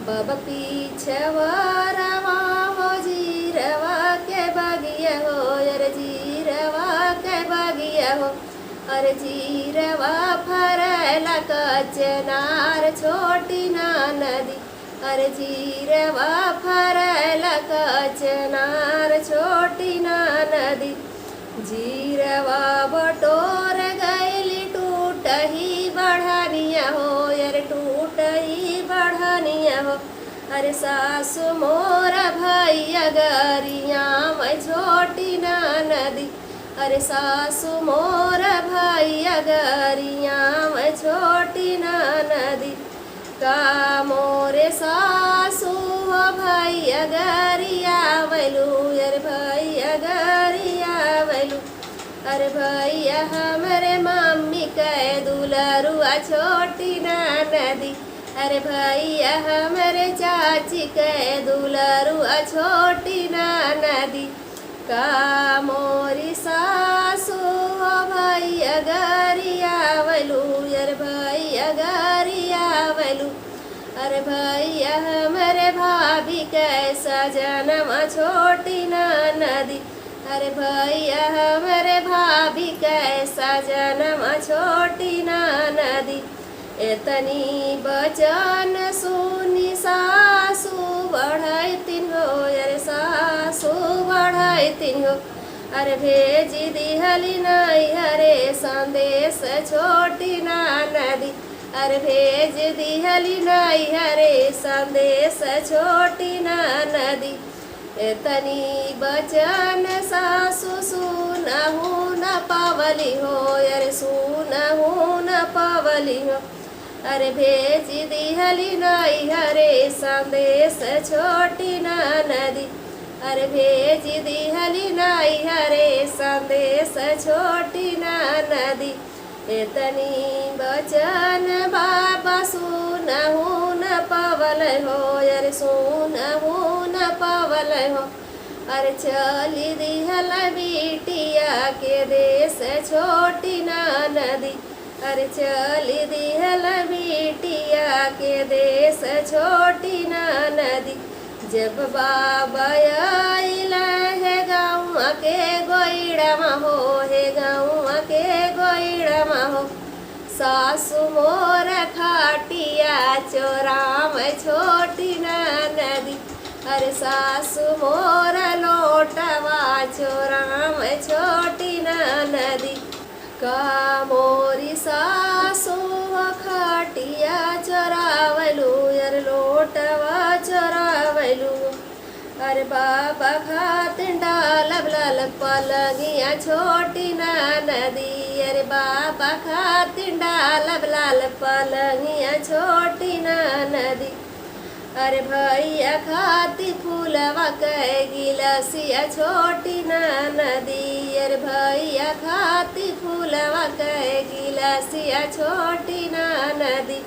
bob पीछवरवा हो जीरवा के बगिया हो अरे जीरवा के बगिया हो अरे जीरवा फरला कचनार छोटी ना नदी अरे जीरवा फरला कचनार छोटी ना नदी जीरवा बटोर गैली टूटही बढ़निया हो अरे टूटही बढ़निया हो अरे सासु मोर भैया गरिया मैं छोटी ना नदी अरे सासु मोर भैया गरिया मैं छोटी ना नदी का मोरे सासु हो भैया गरिया वैलू अरे भैया गरिया वैलू अरे भैया हमरे मम्मी कह दुलरुआ छोटी ना नदी अरे भैया हमरे चाची कह दुलरुआ छोटी ना नदी का मोरी सासु हो भैया गरिया वैलू अरे भैया गरिया वैलू अरे भैया हमरे भाभी कैसा जन्म छोटी ना नदी अरे भैया हमरे भाभी कैसा जन्म छोटी ना नदी एतनी बचन सुनी सासु बढ़ैतिन हो अरे सासु बढ़ैतिन हो अरे भेजी दिहली नहीं हरे संदेश छोटी ना नदी अरे भेज दिहली नहीं हरे संदेश छोटी ना नदी एतनी बचन सासु सुनहु न पावली हो अरे सुनहु न पावली हो अरे भेज दिहली नहीं हरे संदेश छोटी ना नदी अरे भेज दिहली नहीं हरे संदेश छोटी ना नदी एतनी बचन बाबा सुनहु न पावल हो अरे सुनहु न पावल हो अरे चली दिहल बिटिया के देश छोटी ना नदी अरे चली दिहल बिटिया के देश छोटी ना नदी जब बाबा आइला है गाँव के गोइड़मा हो हे गाँव के गोइड़मा हो सासु मोर खाटिया चोराम छोटी ना नदी अरे सासु मोर लोटवा चोराम छोटी ना नदी का मोरी सासु खाटिया चोरावलू अरे लोटवा चोरावलू अरे बाबा खातिन डालब लाल पलंगिया छोटी ना नदी अरे बाबा खातिन डालब लाल पलंगिया छोटी ना नदी अरे भैया खाती फूलवा कह गिलसिया छोटी ना नदी अरे भैया खाती फूलवा कह गिलसिया छोटी ना नदी